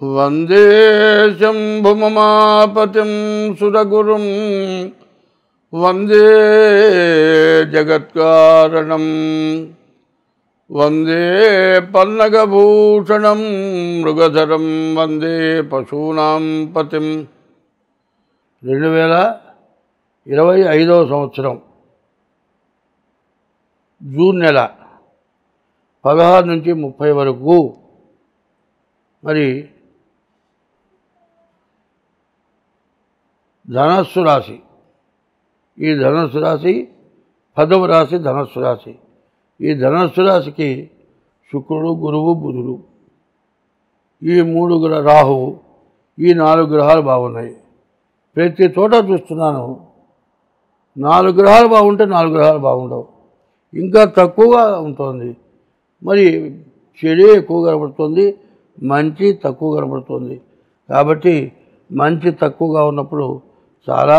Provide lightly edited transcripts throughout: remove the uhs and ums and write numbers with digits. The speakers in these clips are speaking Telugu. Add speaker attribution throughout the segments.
Speaker 1: వందే శంభుమమాపతిం సురగురుం వందే జగత్కారణం వందే పన్నగభూషణం మృగధరం వందే పశూనాం పతిం. 2025వ సంవత్సరం జూన్ నెల 16 నుంచి 30 వరకు మరి ధనస్సు రాశి, ఈ ధనస్సు రాశి 10వ రాశి ధనస్సు రాశి. ఈ ధనస్సు రాశికి శుక్రుడు, గురువు, బుధుడు, ఈ 3 రాహువు, ఈ 4 గ్రహాలు బాగున్నాయి. ప్రతి చోట చూస్తున్నాను 4 గ్రహాలు బాగుంటే 4 గ్రహాలు బాగుండవు, ఇంకా తక్కువగా ఉంటుంది. మరి చెడు ఎక్కువ కనబడుతుంది, మంచి తక్కువ కనబడుతుంది. కాబట్టి మంచి తక్కువగా ఉన్నప్పుడు చాలా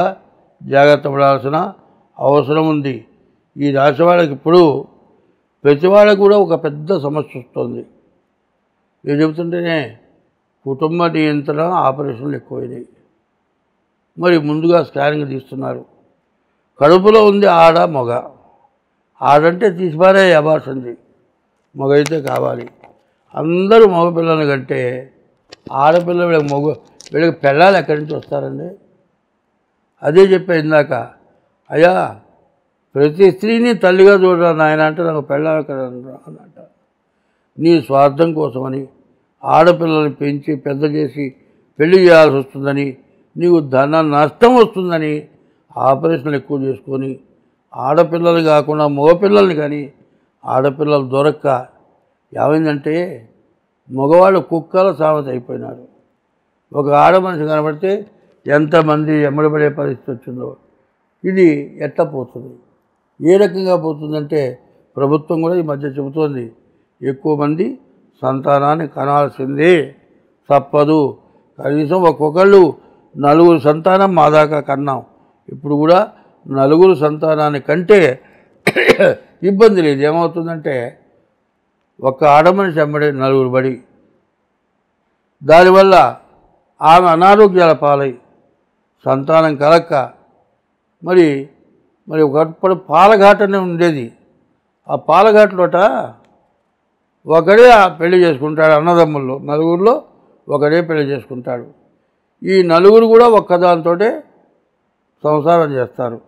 Speaker 1: జాగ్రత్త పడాల్సిన అవసరం ఉంది. ఈ రాశి వాళ్ళకి ఇప్పుడు ప్రతి వాళ్ళకి కూడా ఒక పెద్ద సమస్య వస్తుంది. ఏం చెబుతుంటేనే కుటుంబ నియంత్రణ ఆపరేషన్లు ఎక్కువైనాయి. మరి ముందుగా స్కానింగ్ తీస్తున్నారు. కడుపులో ఉంది ఆడ మగ. ఆడంటే తీసిపారే అబార్షన్ది, మగ అయితే కావాలి. అందరూ మగపిల్లల కంటే ఆడపిల్ల వీళ్ళకి పిల్లలు ఎక్కడి నుంచి వస్తారండి? అదే చెప్పా ఇందాక, అయ్యా ప్రతి స్త్రీని తల్లిగా చూడరా నాయన అంటే నాకు పిల్లలు ఎక్కడ అన్నట్ట. నీ స్వార్థం కోసమని ఆడపిల్లల్ని పెంచి పెద్ద చేసి పెళ్లి చేయాల్సి వస్తుందని, నీకు ధన నష్టం వస్తుందని ఆపరేషన్లు ఎక్కువ చేసుకొని ఆడపిల్లలు కాకుండా మగపిల్లల్ని కానీ ఆడపిల్లలు దొరక్క ఏమైందంటే మగవాళ్ళు కుక్కల సామెత అయిపోయినారు. ఒక ఆడ మనిషి కనబడితే ఎంతమంది ఎమ్మడబడే పరిస్థితి వచ్చిందో. ఇది ఎట్లా పోతుంది? ఏ రకంగా పోతుందంటే ప్రభుత్వం కూడా ఈ మధ్య చెబుతోంది, ఎక్కువ మంది సంతానాన్ని కనాల్సిందే, తప్పదు. కనీసం ఒక్కొక్కళ్ళు 4 సంతానం మా దాకా కన్నాం. ఇప్పుడు కూడా 4 సంతానాన్ని కంటే ఇబ్బంది లేదు. ఏమవుతుందంటే ఒక ఆడమనిషి అమ్మడే 4 బడి, దానివల్ల ఆమె అనారోగ్యాల పాలై సంతానం కలక్క మరి ఒకప్పుడు పాలఘాటనే ఉండేది. ఆ పాలఘాటలోట ఒకడే పెళ్లి చేసుకుంటాడు. అన్నదమ్ముల్లో 4 ఒకడే పెళ్లి చేసుకుంటాడు. ఈ 4 కూడా ఒక్కదానితో సంసారం చేస్తారు.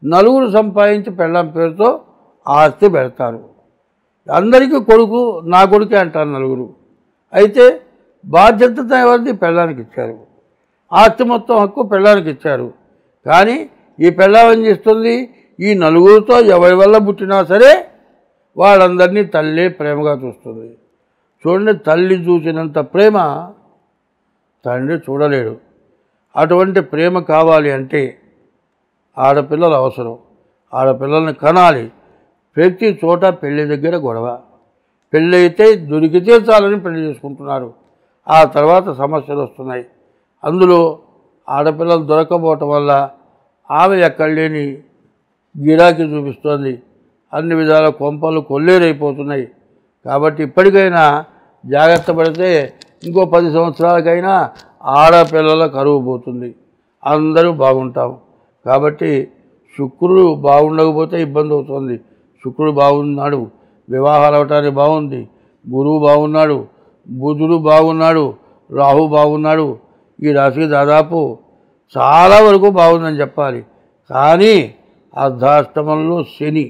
Speaker 1: 4 సంపాదించి పెళ్ళాం పేరుతో ఆస్తి పెడతారు. అందరికీ కొడుకు, నా కొడుకే అంటారు 4. అయితే బాధ్యత ఎవరిది? పెళ్ళానికి ఇచ్చారు. ఆస్తి మొత్తం హక్కు పెళ్ళానికి ఇచ్చారు. కానీ ఈ పెళ్ళాం ఏం చేస్తుంది? ఈ 4తో ఎవరి వల్ల పుట్టినా సరే వాళ్ళందరినీ తల్లి ప్రేమగా చూస్తుంది. చూడండి, తల్లి చూసినంత ప్రేమ తండ్రి చూడలేడు. అటువంటి ప్రేమ కావాలి అంటే ఆడపిల్లలు అవసరం. ఆడపిల్లల్ని కనాలి. ప్రతి చోట పెళ్లి దగ్గర గొడవ. పెళ్ళి అయితే దొరికితే చాలని పెళ్లి చేసుకుంటున్నారు. ఆ తర్వాత సమస్యలు వస్తున్నాయి. అందులో ఆడపిల్లలు దొరకపోవటం వల్ల ఆమె ఎక్కడ లేని గిరాకీ చూపిస్తోంది. అన్ని విధాల కొంపలు కొల్లేరైపోతున్నాయి. కాబట్టి ఇప్పటికైనా జాగ్రత్త పడితే ఇంకో 10 సంవత్సరాలకైనా ఆడపిల్లల కరువు పోతుంది. అందరూ బాగుంటాం. కాబట్టి శుక్రుడు బాగుండకపోతే ఇబ్బంది అవుతుంది. శుక్రుడు బాగున్నాడు, వివాహాలు అవటానికి బాగుంది. గురువు బాగున్నాడు, బుధుడు బాగున్నాడు, రాహు బాగున్నాడు. ఈ రాశికి దాదాపు చాలా వరకు బాగుందని చెప్పాలి. కానీ అర్ధాష్టమంలో శని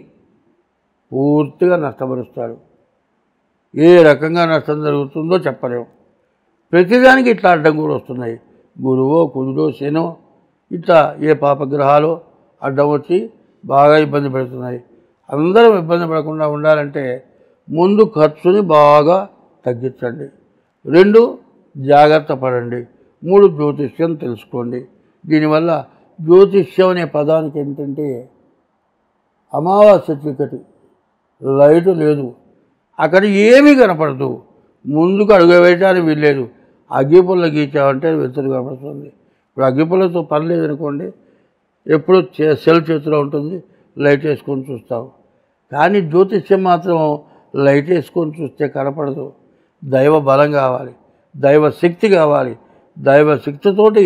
Speaker 1: పూర్తిగా నష్టపరుస్తాడు. ఏ రకంగా నష్టం జరుగుతుందో చెప్పలేము. ప్రతిదానికి ఇట్లా అడ్డం కూడా వస్తున్నాయి. గురువో, కుజుడో, శనో ఇట్లా ఏ పాపగ్రహాలు అడ్డం వచ్చి బాగా ఇబ్బంది పెడుతున్నాయి. అందరం ఇబ్బంది పడకుండా ఉండాలంటే ముందు ఖర్చుని బాగా తగ్గించండి. 2 జాగ్రత్త పడండి. 3 జ్యోతిష్యం తెలుసుకోండి. దీనివల్ల జ్యోతిష్యం అనే పదానికి ఏంటంటే అమావాస్య చీకటి, లైటు లేదు, అక్కడ ఏమీ కనపడదు, ముందుకు అడుగు వేయడానికి వీల్లేదు. అగ్గిపుల్ల గీచామంటే వెతులు కనపడుతుంది. ఇప్పుడు అగ్గిపుల్లతో పని లేదనుకోండి, ఎప్పుడు సెల్ చేతిలో ఉంటుంది, లైట్ వేసుకొని చూస్తాం. కానీ జ్యోతిష్యం మాత్రం లైట్ వేసుకొని చూస్తే కనపడదు. దైవ బలం కావాలి. దైవశక్తి కావాలి. దైవశక్తితోటి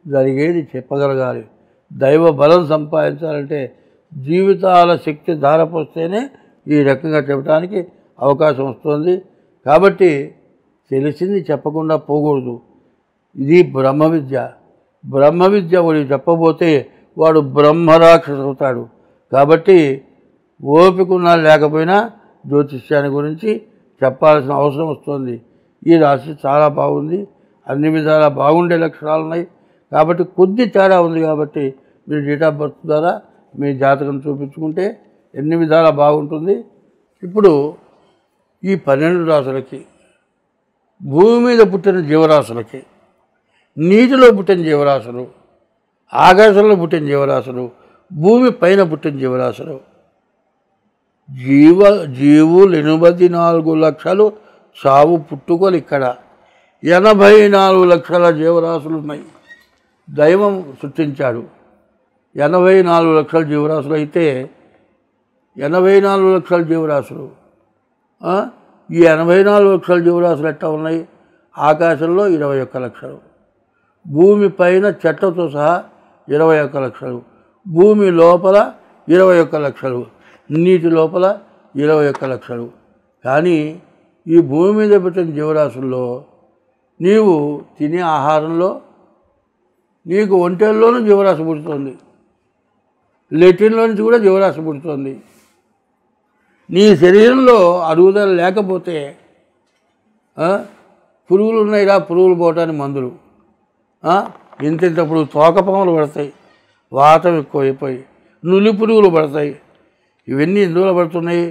Speaker 1: జరిగేది చెప్పగలగాలి. దైవ బలం సంపాదించాలంటే జీవితాల శక్తి ధారపోస్తేనే ఈ రకంగా చెప్పడానికి అవకాశం వస్తుంది. కాబట్టి తెలిసింది చెప్పకుండా పోకూడదు. ఇది బ్రహ్మ విద్య. బ్రహ్మ విద్య వాడు చెప్పబోతే వాడు బ్రహ్మరాక్షసు అవుతాడు. కాబట్టి ఓపిక ఉన్నా లేకపోయినా జ్యోతిష్యాన్ని గురించి చెప్పాల్సిన అవసరం వస్తుంది. ఈ రాశి చాలా బాగుంది, అన్ని విధాలా బాగుండే లక్షణాలు ఉన్నాయి. కాబట్టి కొద్ది తేడా ఉంది. కాబట్టి మీరు డేట్ ఆఫ్ బర్త్ ద్వారా మీ జాతకం చూపించుకుంటే ఎన్ని విధాలా బాగుంటుంది. ఇప్పుడు ఈ 12 రాశులకి, భూమి మీద పుట్టిన జీవరాశులకి, నీటిలో పుట్టిన జీవరాశులు, ఆకాశంలో పుట్టిన జీవరాశులు, భూమి పైన పుట్టిన జీవరాశులు, జీవులు 84 లక్షలు చావు పుట్టుకోలు. ఇక్కడ 84 లక్షల జీవరాశులు ఉన్నాయి. దైవం సృష్టించాడు. 84 లక్షల జీవరాశులు అయితే 84 లక్షల జీవరాశులు, ఈ 84 లక్షల జీవరాశులు ఎట్లా ఉన్నాయి? ఆకాశంలో 21 లక్షలు, భూమి పైన చెట్లతో సహా 21 లక్షలు, భూమి లోపల 21 లక్షలు, నీటి లోపల 21 లక్షలు. కానీ ఈ భూమి మీద పెట్టిన జీవరాశుల్లో నీవు తినే ఆహారంలో నీకు ఒంటెల్లోనూ జీవరాశి పుడుతుంది, లెటిన్లో నుంచి కూడా జీవరాశి పుడుతుంది. నీ శరీరంలో అరుగుదల లేకపోతే పురుగులు ఉన్నాయిరా, పురుగులు పోవటానికి మందులు, ఇంతప్పుడు తోకపాములు పడతాయి, వాతం ఎక్కువైపోయి నులి పురుగులు పడతాయి. ఇవన్నీ ఎందులో పడుతున్నాయి?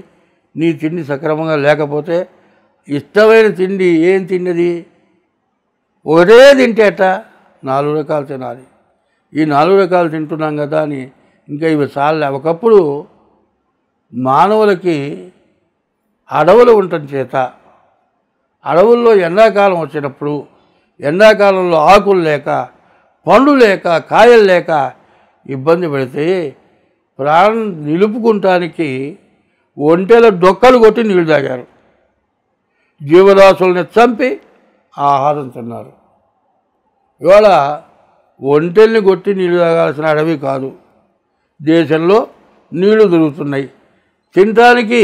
Speaker 1: నీ తిండి సక్రమంగా లేకపోతే. ఇష్టమైన తిండి ఏం తిన్నది? ఒకటే తింటే అట్ట 4 రకాలు తినాలి. ఈ 4 రకాలు తింటున్నాం కదా అని ఇంకా ఇవి చాలే. ఒకప్పుడు మానవులకి అడవులు ఉండటం చేత అడవుల్లో ఎండాకాలం వచ్చినప్పుడు ఎండాకాలంలో ఆకులు లేక, పండ్లు లేక, కాయలు లేక ఇబ్బంది పడితే ప్రాణం నిలుపుకుంటానికి ఒంటెల డొక్కలు కొట్టి నీళ్ళు తాగారు. జీవరాశుల్ని చంపి ఆహారం తిన్నారు. ఇవాళ ఒంటెల్ని కొట్టి నీళ్ళు తాగాల్సిన అడవి కాదు, దేశంలో నీళ్లు దొరుకుతున్నాయి, తినడానికి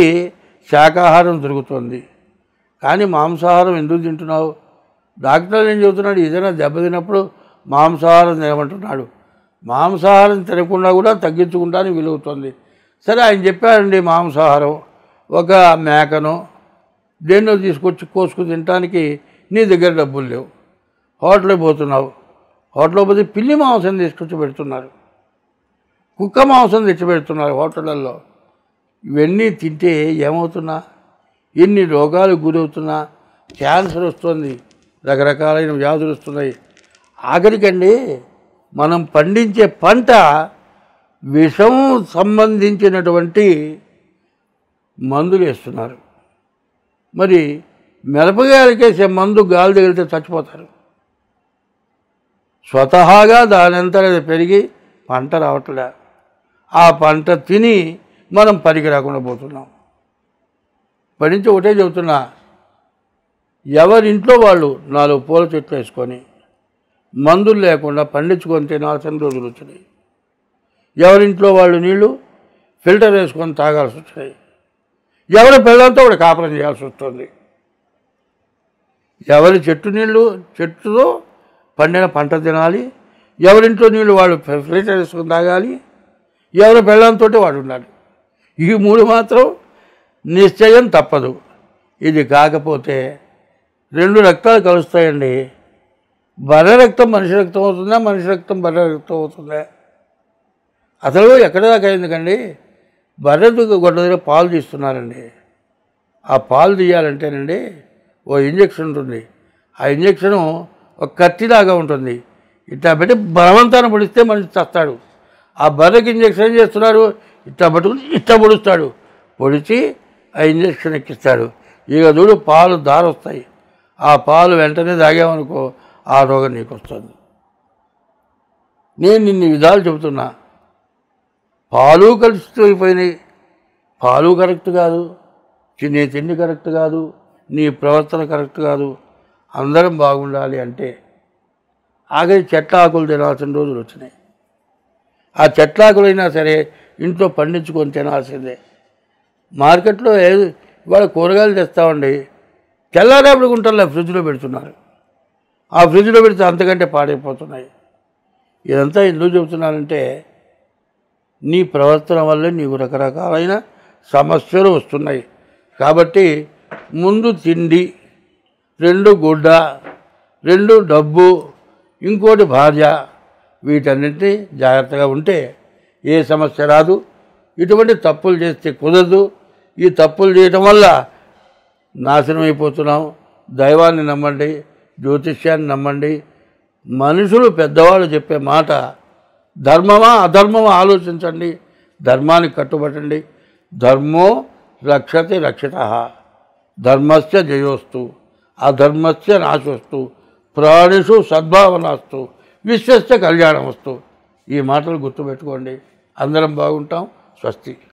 Speaker 1: శాకాహారం దొరుకుతుంది. కానీ మాంసాహారం ఎందుకు తింటున్నావు? డాక్టర్లు ఏం చెబుతున్నాడు? ఏదైనా దెబ్బతిన్నప్పుడు మాంసాహారం తినమంటున్నాడు. మాంసాహారం తినకుండా కూడా తగ్గించుకుంటానికి వీలవుతుంది. సరే, ఆయన చెప్పారండి మాంసాహారం ఒక మేకను దేన్నో తీసుకొచ్చి కోసుకుని తినడానికి నీ దగ్గర డబ్బులు లేవు, హోటల్కి పోతున్నావు, హోటల్కి పోతే పిల్లి మాంసం తీసుకొచ్చి పెడుతున్నారు, కుక్క మాంసం తెచ్చిపెడుతున్నారు హోటళ్ళల్లో. ఇవన్నీ తింటే ఏమవుతున్నా? ఎన్ని రోగాలకు గురవుతున్నా? క్యాన్సర్ వస్తుంది, రకరకాలైన వ్యాధులు వస్తున్నాయి. ఆఖరికండి మనం పండించే పంట విషం సంబంధించినటువంటి మందులు వేస్తున్నారు. మరి మిరపకాయలకేసే మందు గాలి తగిలితే చచ్చిపోతారు. స్వతహాగా దానంతట పెరిగి పంట రావట్లే. ఆ పంట తిని మనం పనికి రాకుండా పోతున్నాం. పడించి ఒకటే చెబుతున్నా, ఎవరింట్లో వాళ్ళు 4 పూల చెట్లు వేసుకొని మందులు లేకుండా పండించుకొని తినాల్సిన రోజులు వచ్చినాయి. ఎవరింట్లో వాళ్ళు నీళ్లు ఫిల్టర్ వేసుకొని తాగాల్సి వచ్చాయి. ఎవరి పిల్లలతో కూడా కాపురం చేయాల్సి వస్తుంది. ఎవరి చెట్టు నీళ్ళు చెట్టుతో పండిన పంట తినాలి, ఎవరింట్లో నీళ్ళు వాళ్ళు ఫిల్టర్ వేసుకొని తాగాలి, ఎవరి పిల్లలతో వాడు ఉండాలి. ఈ 3 మాత్రం నిశ్చయం తప్పదు. ఇది కాకపోతే 2 రక్తాలు కలుస్తాయండి. బర్రె రక్తం మనిషి రక్తం అవుతుందా, మనిషి రక్తం బర్రె రక్తం అవుతుందా? అసలు ఎక్కడి దాకా అయిందికండి? బర్రె గొడ్డ దగ్గర పాలు తీస్తున్నారండి. ఆ పాలు తీయాలంటేనండి ఓ ఇంజక్షన్ ఉంటుంది. ఆ ఇంజక్షను ఒక కత్తిలాగా ఉంటుంది. ఇట్లా పెట్టి బలవంతాన పొడిస్తే మనిషి చస్తాడు. ఆ బర్రెకి ఇంజక్షన్ ఏం చేస్తున్నారు? ఇట్లా పట్టుకుని ఇట్లా పొడుస్తాడు, పొడిచి ఆ ఇంజక్షన్ ఎక్కిస్తాడు. ఇక చూడు పాలు దారొస్తాయి. ఆ పాలు వెంటనే తాగామనుకో ఆ రోగం నీకు వస్తుంది. నేను ఇన్ని విధాలు చెబుతున్నా. పాలు కలిసిపోయినాయి. పాలు కరెక్ట్ కాదు, నీ తిండి కరెక్ట్ కాదు, నీ ప్రవర్తన కరెక్ట్ కాదు. అందరం బాగుండాలి అంటే ఆఖరి చెట్ల ఆకులు తినాల్సిన రోజులు వచ్చినాయి. ఆ చెట్ల ఆకులైనా సరే ఇంట్లో పండించుకొని తినాల్సిందే. మార్కెట్లో ఇవాళ కూరగాయలు తెస్తామండి, తెల్లారేపటి గుంటల్లో ఫ్రిడ్జ్లో పెడుతున్నారు. ఆ ఫ్రిడ్జ్లో పెడితే అంతకంటే పాడైపోతున్నాయి. ఇదంతా ఎందుకు చెబుతున్నానంటే నీ ప్రవర్తన వల్లే నీకు రకరకాలైన సమస్యలు వస్తున్నాయి. కాబట్టి ముందు తిండి, 2 గుడ్డ, 2 డబ్బు, ఇంకోటి భార్య, వీటన్నింటినీ జాగ్రత్తగా ఉంటే ఏ సమస్య రాదు. ఇటువంటి తప్పులు చేస్తే కుదరదు. ఈ తప్పులు చేయటం వల్ల నాశనం అయిపోతున్నాం. దైవాన్ని నమ్మండి, జ్యోతిష్యాన్ని నమ్మండి. మనుషులు పెద్దవాళ్ళు చెప్పే మాట ధర్మమా అధర్మమా ఆలోచించండి, ధర్మానికి కట్టుబట్టండి. ధర్మో రక్షతి రక్షితః, ధర్మస్య జయోస్తు, అధర్మస్య నాశోస్తు, ప్రాణిషు సద్భావనాస్తు, విశ్వస్య కళ్యాణమస్తు. ఈ మాటలు గుర్తుపెట్టుకోండి. అందరం బాగుంటాం. స్వస్తి.